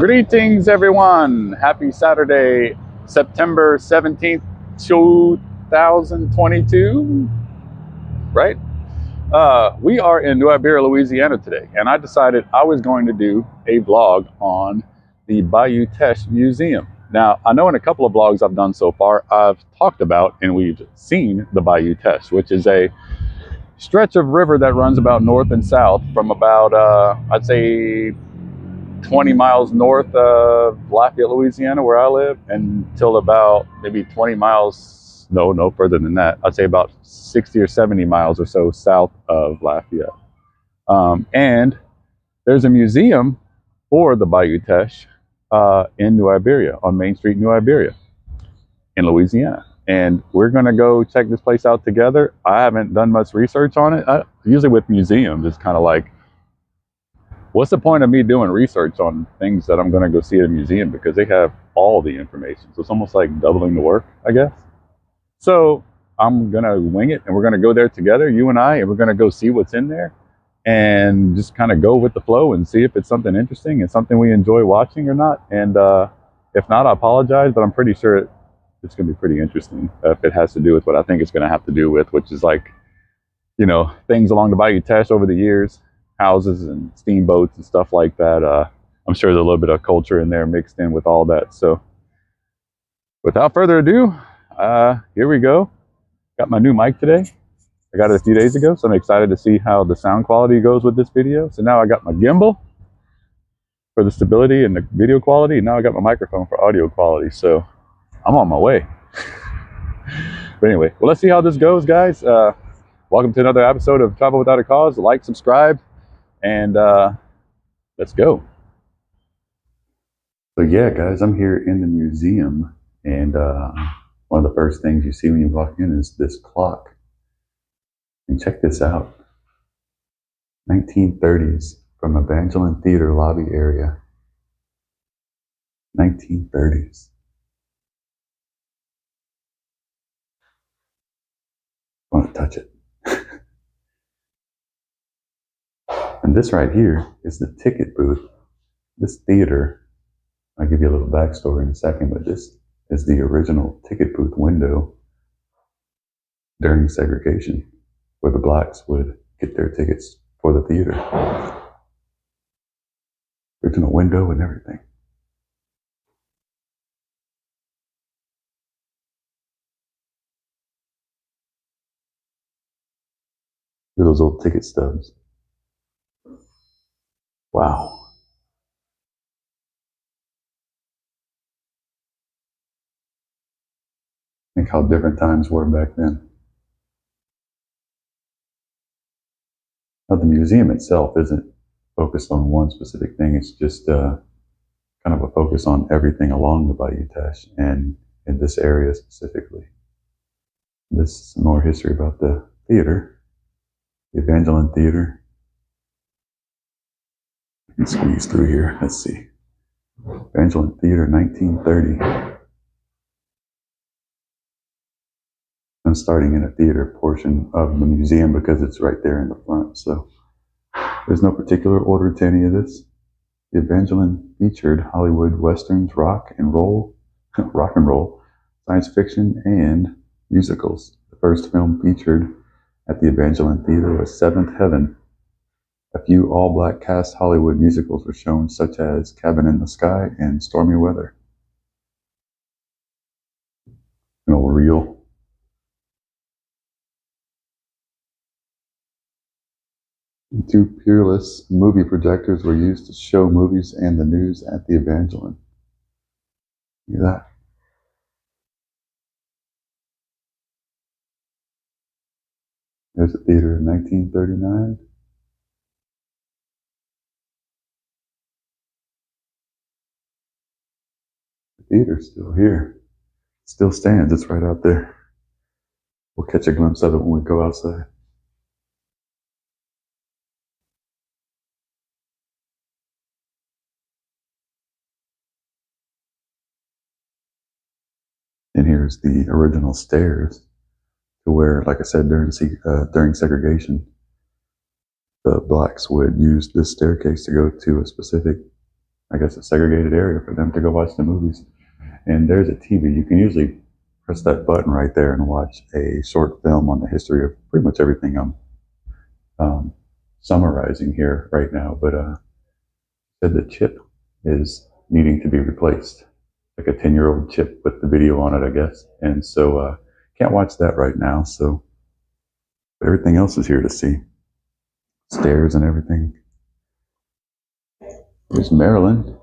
Greetings, everyone. Happy Saturday, September 17th, 2022, right? We are in New Iberia, Louisiana today, and I decided I was going to do a vlog on the Bayou Teche Museum. Now, I know in a couple of vlogs I've done so far, I've talked about and we've seen the Bayou Teche, which is a stretch of river that runs about north and south from about, I'd say, 20 miles north of Lafayette, Louisiana, where I live, until about maybe 20 miles, no further than that. I'd say about 60 or 70 miles or so south of Lafayette. And there's a museum for the Bayou Teche in New Iberia, on Main Street, New Iberia, in Louisiana. And we're going to go check this place out together. I haven't done much research on it. Usually with museums, it's kind of like, what's the point of me doing research on things that I'm going to go see at a museum, because they have all the information? So it's almost like doubling the work, I guess. So I'm going to wing it, and we're going to go there together, you and I, and we're going to go see what's in there and just kind of go with the flow and see if it's something interesting and something we enjoy watching or not. And if not, I apologize, but I'm pretty sure it's going to be pretty interesting if it has to do with what I think it's going to have to do with, which is like, you know, things along the Bayou Teche over the years. Houses and steamboats and stuff like that. I'm sure there's a little bit of culture in there mixed in with all that. So without further ado, here we go. Got my new mic today. I got it a few days ago, so I'm excited to see how the sound quality goes with this video. So now I got my gimbal for the stability and the video quality. Now I got my microphone for audio quality. So I'm on my way. But anyway, well, let's see how this goes, guys. Welcome to another episode of Travel Without a Cause. Like, subscribe, and let's go. So yeah, guys, I'm here in the museum, and one of the first things you see when you walk in is this clock. And check this out. 1930s, from Evangeline Theater lobby area. 1930s. I want to touch it. And this right here is the ticket booth. This theater, I'll give you a little backstory in a second, but this is the original ticket booth window during segregation, where the blacks would get their tickets for the theater. Original window and everything. Look at those old ticket stubs. Wow. Think how different times were back then. Now, the museum itself isn't focused on one specific thing. It's just kind of a focus on everything along the Bayou Teche and in this area specifically. This is some more history about the theater, the Evangeline Theater. I can squeeze through here. Let's see. Evangeline Theater, 1930. I'm starting in a theater portion of the museum because it's right there in the front. So there's no particular order to any of this. The Evangeline featured Hollywood westerns, rock and roll, science fiction, and musicals. The first film featured at the Evangeline Theater was Seventh Heaven. A few all-black cast Hollywood musicals were shown, such as Cabin in the Sky and Stormy Weather. You know, real. Two Peerless movie projectors were used to show movies and the news at the Evangeline. Look at that. There's the theater in 1939. Theater's still here. It still stands. It's right out there. We'll catch a glimpse of it when we go outside. And here's the original stairs to where, like I said, during segregation, the blacks would use this staircase to go to a specific I guess, a segregated area for them to go watch the movies. And there's a TV. You can usually press that button right there and watch a short film on the history of pretty much everything I'm summarizing here right now. But said the chip is needing to be replaced, like a 10-year-old chip with the video on it, I guess. And so can't watch that right now. So everything else is here to see. Stairs and everything. There's Marilyn,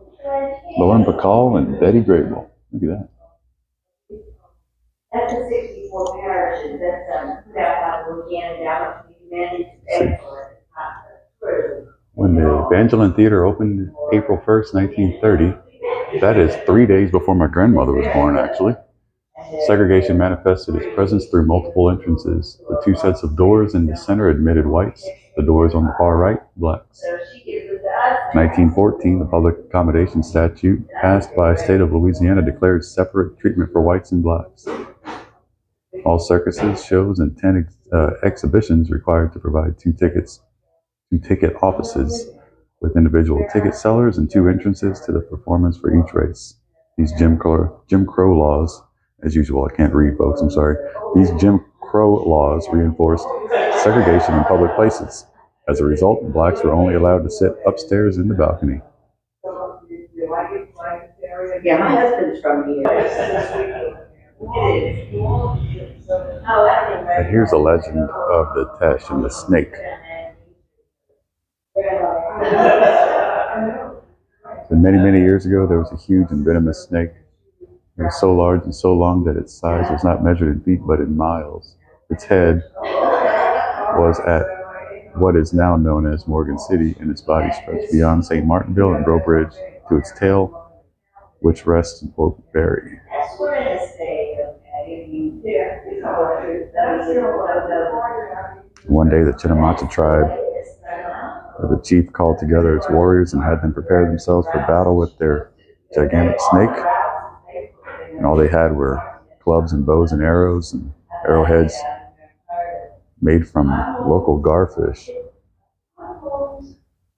Lauren Bacall, and Betty Grable. Look at that. That's the 64 parishes. That's put out by Louisiana down to humanity. When the Evangeline Theater opened April 1st, 1930, that is 3 days before my grandmother was born, actually. Segregation manifested its presence through multiple entrances. The two sets of doors in the center admitted whites, the doors on the far right, blacks. 1914, the Public Accommodation Statute, passed by the state of Louisiana, declared separate treatment for whites and blacks. All circuses, shows, and 10 exhibitions required to provide two ticket offices with individual ticket sellers and 2 entrances to the performance for each race. These Jim Crow laws, as usual, I can't read, folks, I'm sorry. These Jim Crow laws reinforced segregation in public places. As a result, blacks were only allowed to sit upstairs in the balcony. Yeah, my husband's from here. And here's a legend of the Teche and the snake. So many years ago, there was a huge and venomous snake. It was so large and so long that its size was not measured in feet, but in miles. Its head was at what is now known as Morgan City, and its body stretched beyond St. Martinville and Breaux Bridge to its tail, which rests in Fort Berry. One day, the Chitimacha tribe, the chief called together its warriors and had them prepare themselves for battle with their gigantic snake. And all they had were clubs and bows and arrows and arrowheads made from local garfish.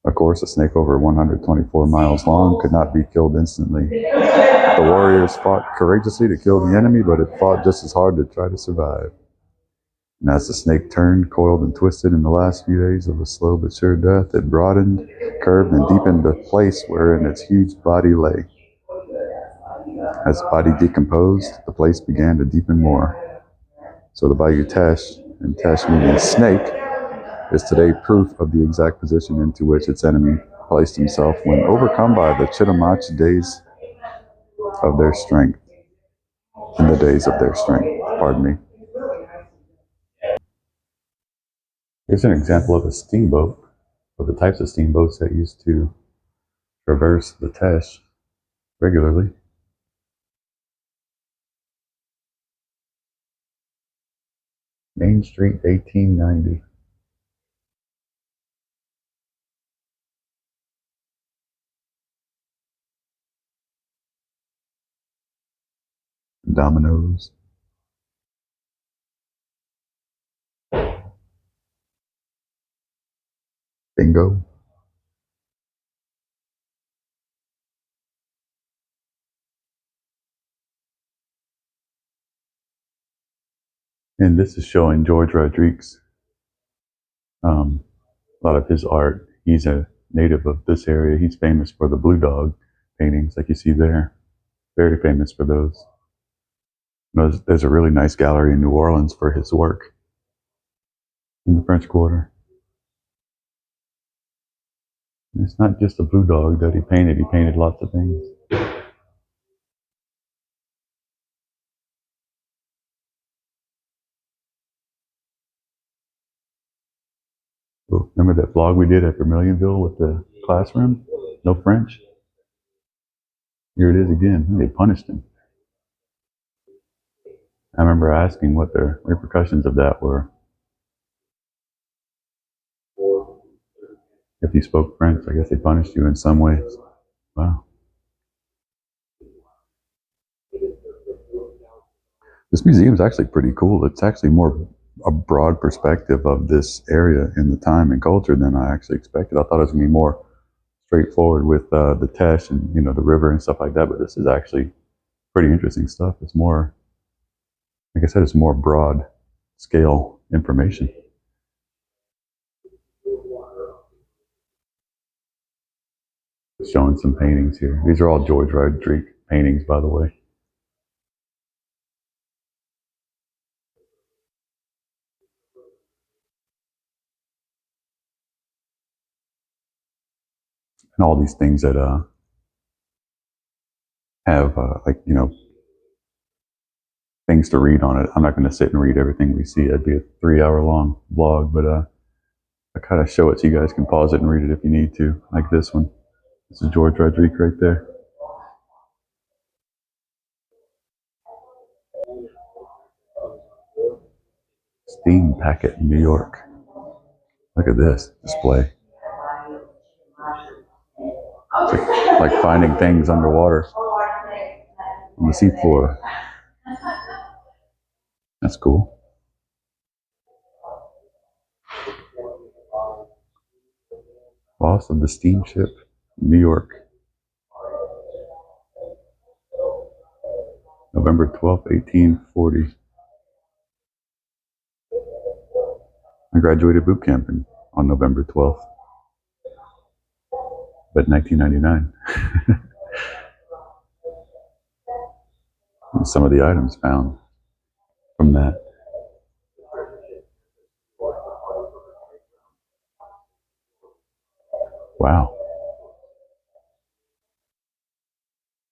Of course, a snake over 124 miles long could not be killed instantly. The warriors fought courageously to kill the enemy, but it fought just as hard to try to survive. And as the snake turned, coiled, and twisted in the last few days of a slow but sure death, it broadened, curved, and deepened the place wherein its huge body lay. As the body decomposed, the place began to deepen more. So the Bayou Teche, and Teche meaning snake, is today proof of the exact position into which its enemy placed himself when overcome by the Chitimacha days of their strength. In the days of their strength, pardon me. Here's an example of a steamboat, of the types of steamboats that used to traverse the Teche regularly. Main Street, 1890. Dominoes. Bingo. And this is showing George Rodriguez. A lot of his art. He's a native of this area. He's famous for the Blue Dog paintings, like you see there. Very famous for those. There's a really nice gallery in New Orleans for his work in the French Quarter. And it's not just a blue dog that he painted lots of things. Remember that vlog we did at Vermilionville with the classroom? No French? Here it is again. They punished him. I remember asking what the repercussions of that were. If you spoke French, I guess they punished you in some ways. Wow. This museum is actually pretty cool. It's actually more a broad perspective of this area in the time and culture than I actually expected. I thought it was going to be more straightforward with the Teche and the river and stuff like that. But this is actually pretty interesting stuff. It's more, like I said, it's more broad scale information. Showing some paintings here. These are all George Rodriguez paintings, by the way. And all these things that have things to read on it. I'm not going to sit and read everything we see. That'd be a 3-hour long vlog, but I kind of show it so you guys can pause it and read it if you need to, like this one. This is George Rodriguez right there. Steam Packet, New York. Look at this display. It's like finding things underwater on the seafloor. That's cool. Loss of the steamship, New York. November 12th, 1840. I graduated boot camp on November 12th, but 1999. And some of the items found from that. Wow.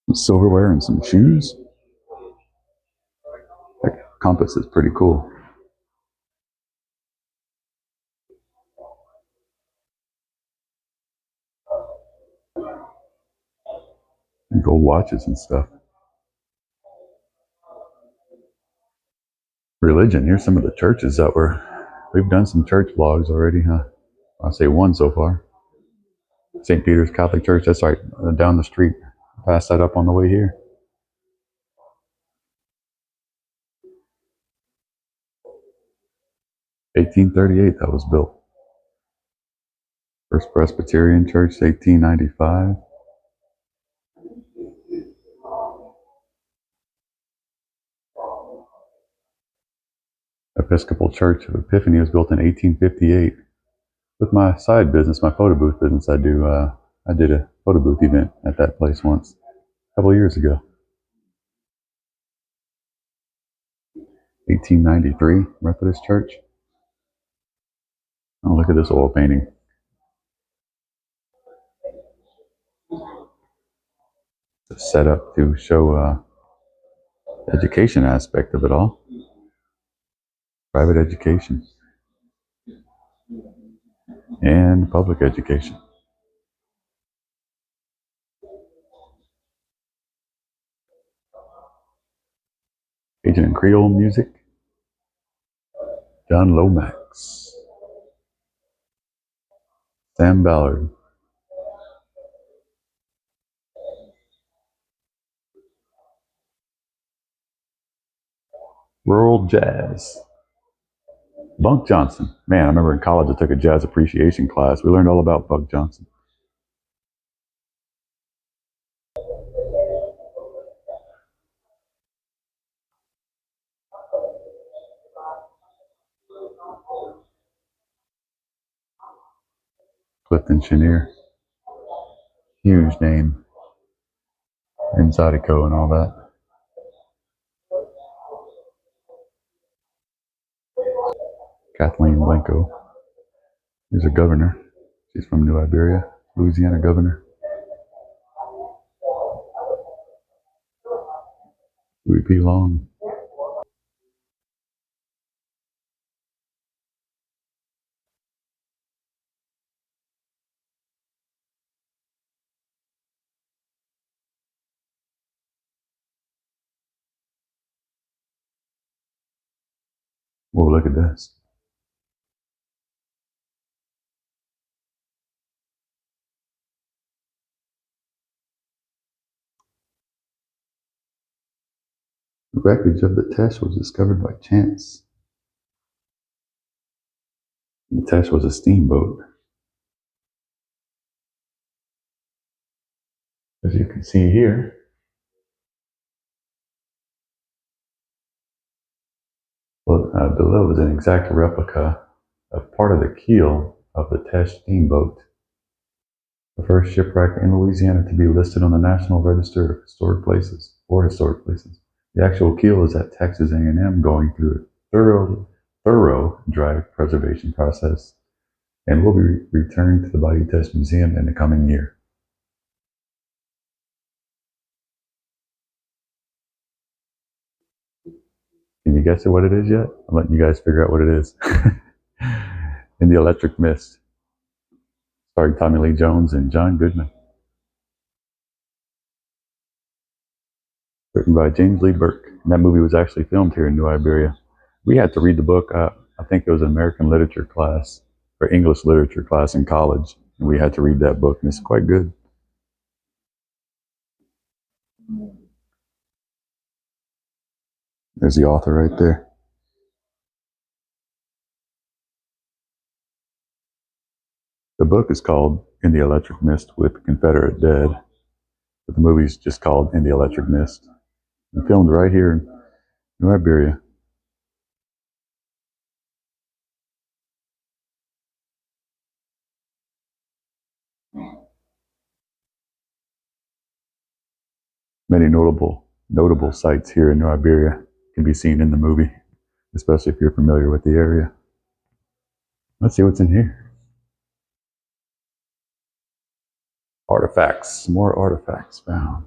Some silverware and some shoes. That compass is pretty cool. And gold watches and stuff. Religion. Here's some of the churches that we've done some church vlogs already, huh? I'll say one so far. St. Peter's Catholic Church, that's right down the street. Pass that up on the way here. (1838) that was built. First Presbyterian Church, 1895. Episcopal Church of Epiphany was built in 1858. With my side business, my photo booth business, I did a photo booth event at that place once, a couple of years ago. 1893, Methodist Church. Oh, look at this oil painting. It's set up to show the education aspect of it all. Private education and public education. Cajun and Creole music. John Lomax. Sam Ballard. Rural jazz. Bunk Johnson. Man, I remember in college I took a jazz appreciation class. We learned all about Bunk Johnson. Clifton Chenier. Huge name. And Zydeco and all that. Kathleen Blanco. Here's a governor. She's from New Iberia, Louisiana governor. Louis P. Long. Whoa, look at this. The wreckage of the Teche was discovered by chance. The Teche was a steamboat. As you can see here, below is an exact replica of part of the keel of the Teche steamboat, the first shipwreck in Louisiana to be listed on the National Register of Historic Places, or Historic Places. The actual keel is at Texas A&M, going through a thorough dry preservation process, and will be returned to the Bayou Teche Museum in the coming year. Can you guess what it is yet? I'm letting you guys figure out what it is. In the Electric Mist, starring Tommy Lee Jones and John Goodman. Written by James Lee Burke. And that movie was actually filmed here in New Iberia. We had to read the book. I think it was an American literature class or English literature class in college. And we had to read that book, and it's quite good. There's the author right there. The book is called In the Electric Mist with Confederate Dead, but the movie's just called In the Electric Mist. And filmed right here in New Iberia. Many notable sites here in New Iberia can be seen in the movie, especially if you're familiar with the area. Let's see what's in here. Artifacts, more artifacts found.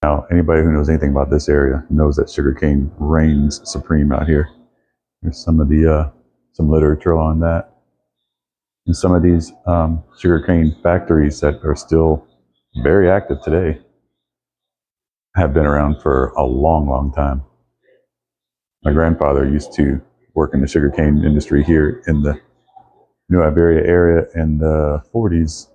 Now, anybody who knows anything about this area knows that sugarcane reigns supreme out here. There's some of the some literature on that, and some of these sugarcane factories that are still very active today have been around for a long time. My grandfather used to work in the sugarcane industry here in the New Iberia area in the 40s,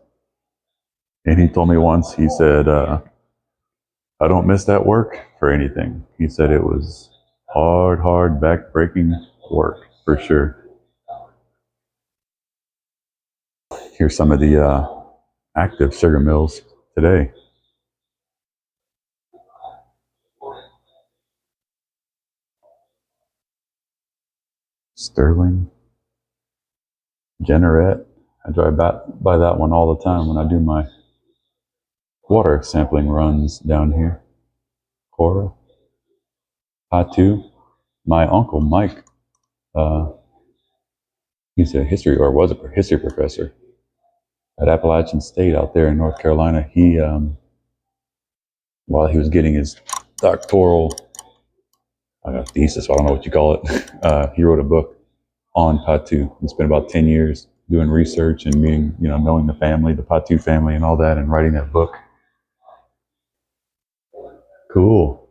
and he told me once, he said, I don't miss that work for anything. He said it was hard, back-breaking work, for sure. Here's some of the active sugar mills today. Sterling, Generette. I drive by that one all the time when I do my water sampling runs down here. Cora, Patu. My uncle Mike, he's a history, or was a history professor at Appalachian State out there in North Carolina. He, while he was getting his doctoral thesis, I don't know what you call it, he wrote a book on Patu. He spent about 10 years doing research and meeting, knowing the family, the Patu family and all that, and writing that book. Cool.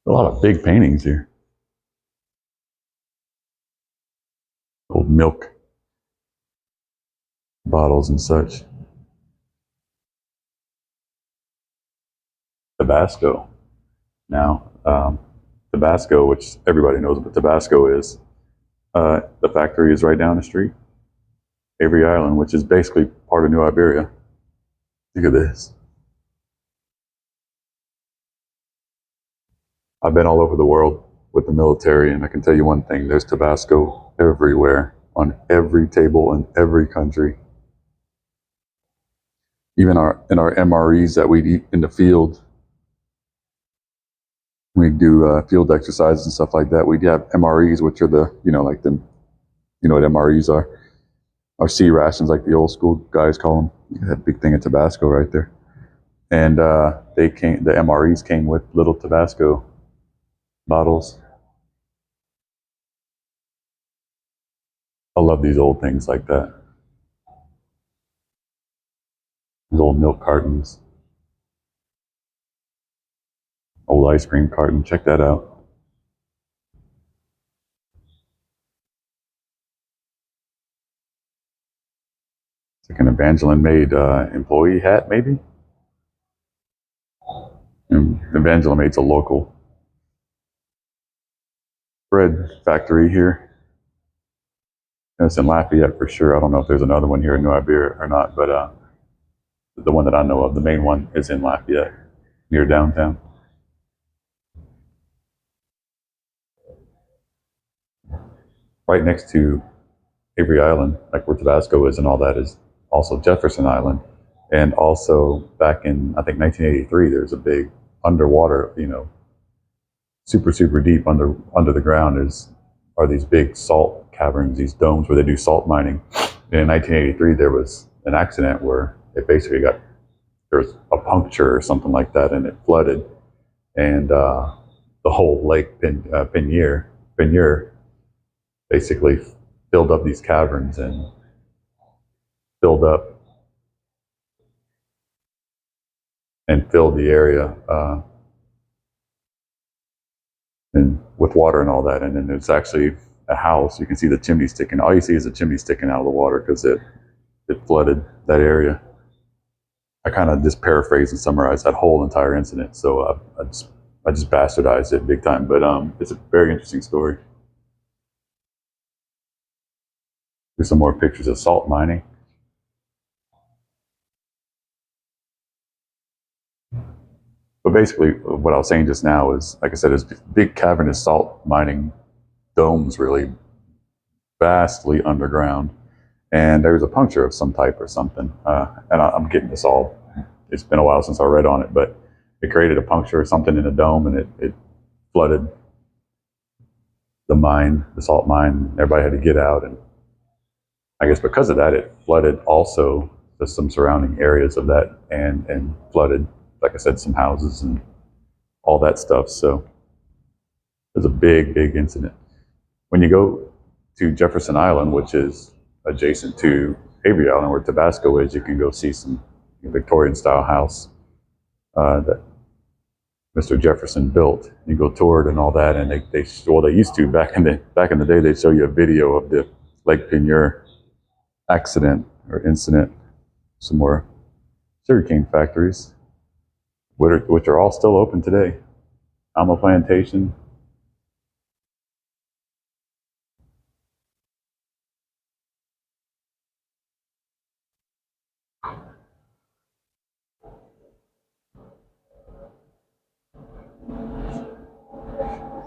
A lot of big paintings here. Old milk bottles and such. Tabasco. Now, Tabasco, which everybody knows what Tabasco is, the factory is right down the street. Avery Island, which is basically part of New Iberia. Look at this. I've been all over the world with the military, and I can tell you one thing, there's Tabasco everywhere, on every table in every country. Even in our MREs that we eat in the field, we do field exercises and stuff like that. We have MREs, which are the, like the, what MREs are. Or C rations, like the old school guys call them. That big thing of Tabasco right there. And the MREs came with little Tabasco bottles. I love these old things like that. These old milk cartons. Old ice cream carton. Check that out. It's like an Evangeline made employee hat, maybe. And Evangeline made's a local bread factory here. And it's in Lafayette for sure. I don't know if there's another one here in New Iberia or not, but the one that I know of, the main one, is in Lafayette, near downtown. Right next to Avery Island, like where Tabasco is and all that, is also Jefferson Island. And also back in, I think, 1983, there's a big underwater, super, super deep under the ground are these big salt caverns, these domes where they do salt mining. And in 1983, there was an accident where it basically there was a puncture or something like that, and it flooded. And the whole lake, Pinier, basically filled up these caverns and filled the area and with water and all that. And then there's actually a house. You can see the chimney sticking. All you see is the chimney sticking out of the water because it flooded that area. I kind of just paraphrased and summarized that whole entire incident. So I just bastardized it big time. But it's a very interesting story. Here's some more pictures of salt mining. But basically, what I was saying just now is, like I said, there's big cavernous salt mining domes, really vastly underground. And there was a puncture of some type or something. And I'm getting this all, it's been a while since I read on it, but it created a puncture or something in the dome, and it flooded the mine, the salt mine. Everybody had to get out. And I guess because of that, it flooded also just some surrounding areas of that and flooded, like I said, some houses and all that stuff. So it was a big, big incident. When you go to Jefferson Island, which is adjacent to Avery Island, where Tabasco is, you can go see some Victorian-style house that Mr. Jefferson built. You go tour it and all that, and they used to back in the day. They'd show you a video of the Lake Pinier accident or incident. Some more sugarcane factories, which are all still open today. Alma Plantation.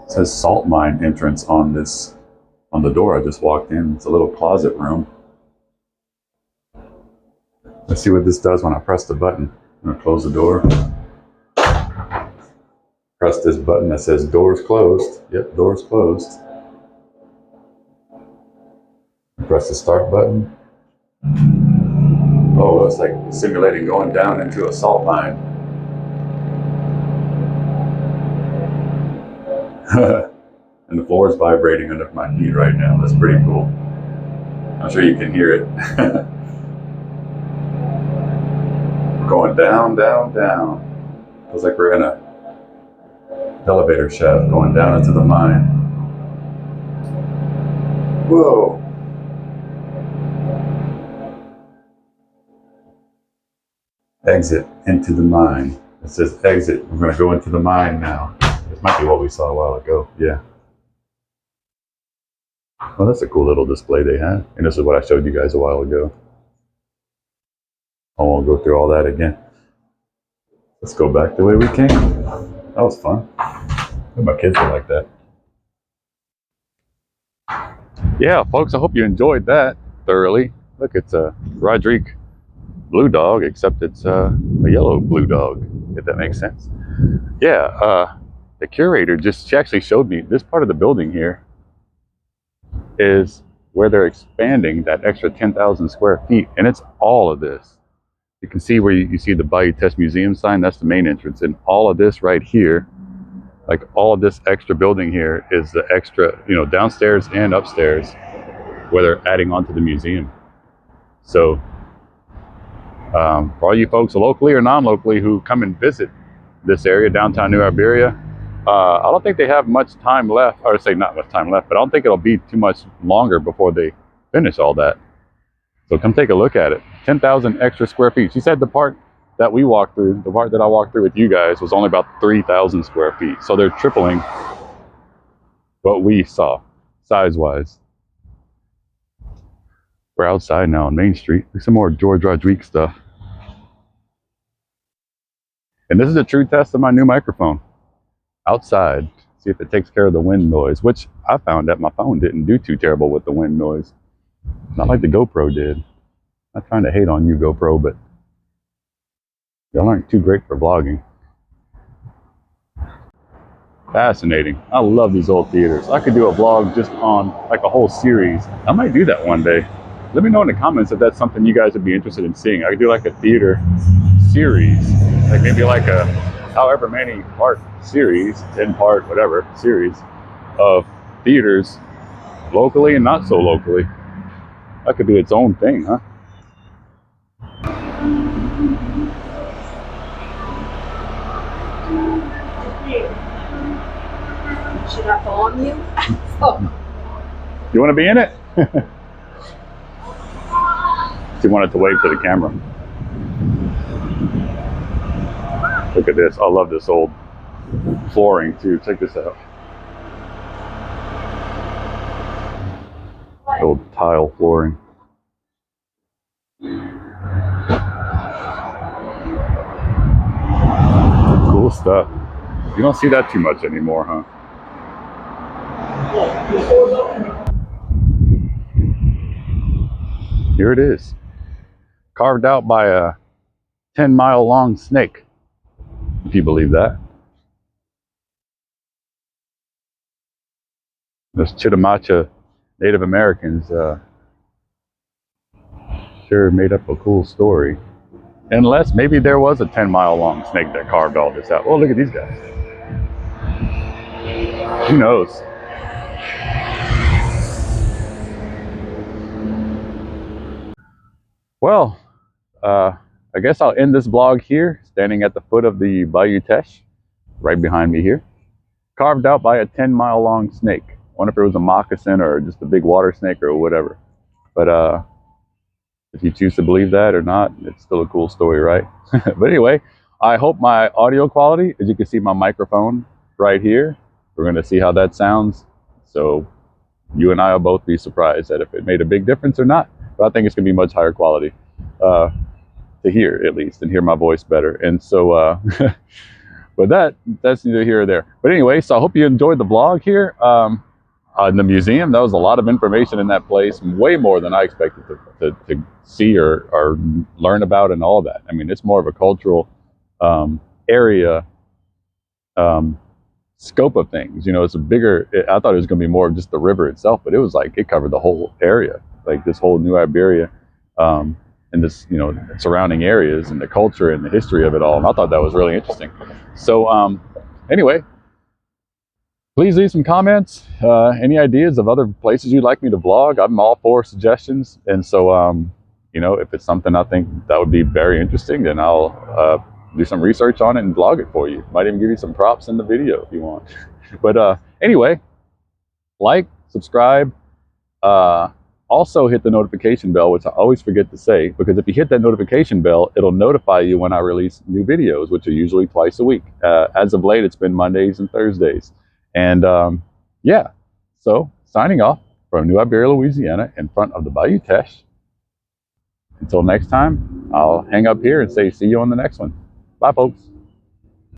It says salt mine entrance on the door I just walked in. It's a little closet room. Let's see what this does when I press the button. I'm gonna close the door. Press this button that says doors closed. Yep, doors closed. Press the start button. Oh, it's like simulating going down into a salt mine. And the floor is vibrating under my feet right now. That's pretty cool. I'm sure you can hear it. Going down, down, down. Feels like we're in a elevator shaft going down into the mine. Whoa. Exit into the mine. It says exit. We're going to go into the mine now. This might be what we saw a while ago. Yeah. Well, that's a cool little display they had. And this is what I showed you guys a while ago. I won't go through all that again. Let's go back the way we came. That was fun. My kids are like that. Yeah, folks, I hope you enjoyed that thoroughly. Look, it's a Rodrigue blue dog, except it's a yellow blue dog, if that makes sense. Yeah, the curator she actually showed me this part of the building here is where they're expanding that extra 10,000 square feet, and it's all of this. You can see where you see the Bayou Teche Museum sign. That's the main entrance, and all of this right here, like all of this extra building here, is the extra, downstairs and upstairs, where they're adding on to the museum. So for all you folks locally or non-locally who come and visit this area, downtown New Iberia, I don't think they have much time left, or say not much time left, but I don't think it'll be too much longer before they finish all that. So come take a look at it. 10,000 extra square feet. She said the part that we walked through, the part that I walked through with you guys, was only about 3,000 square feet. So they're tripling what we saw size-wise. We're outside now on Main Street. There's some more George Rodriguez stuff. And this is a true test of my new microphone. Outside, see if it takes care of the wind noise, which I found that my phone didn't do too terrible with the wind noise. Not like the GoPro did. I'm not trying to hate on you, GoPro, but y'all aren't too great for vlogging. Fascinating. I love these old theaters. I could do a vlog just on like a whole series. I might do that one day. Let me know in the comments if that's something you guys would be interested in seeing. I could do like a theater series, like maybe like a however many part series, 10 part, whatever, series of theaters locally and not so locally. That could be its own thing, huh? Should I film you? You want to be in it? She wanted to wave to the camera. Look at this. I love this old flooring too. Check this out. Old tile flooring. Cool stuff. You don't see that too much anymore, huh? Here it is. Carved out by a 10-mile long snake, if you believe that. Those Chitimacha Native Americans sure made up a cool story. Unless maybe there was a 10-mile long snake that carved all this out. Oh, look at these guys. Who knows? Well, I guess I'll end this vlog here, standing at the foot of the Bayou Teche, right behind me here. Carved out by a 10-mile long snake. I wonder if it was a moccasin or just a big water snake or whatever. But if you choose to believe that or not, it's still a cool story, right? But anyway, I hope my audio quality, as you can see my microphone right here, we're going to see how that sounds. So you and I will both be surprised that if it made a big difference or not. But I think it's going to be much higher quality to hear, at least, and hear my voice better. And so, but that's neither here or there. But anyway, so I hope you enjoyed the vlog here. In the museum, that was a lot of information in that place, way more than I expected to see or learn about and all that. I mean, it's more of a cultural area scope of things. You know, it's a bigger, I thought it was going to be more of just the river itself, but it was like, it covered the whole area, like this whole New Iberia and this, you know, surrounding areas and the culture and the history of it all. And I thought that was really interesting. So anyway, please leave some comments, any ideas of other places you'd like me to vlog. I'm all for suggestions. And so, you know, if it's something I think that would be very interesting, then I'll do some research on it and vlog it for you. Might even give you some props in the video if you want. But anyway, like, subscribe, also hit the notification bell, which I always forget to say, because if you hit that notification bell, it'll notify you when I release new videos, which are usually twice a week. As of late, it's been Mondays and Thursdays. And yeah, so signing off from New Iberia, Louisiana, in front of the Bayou Teche. Until next time, I'll hang up here and say see you on the next one. Bye, folks.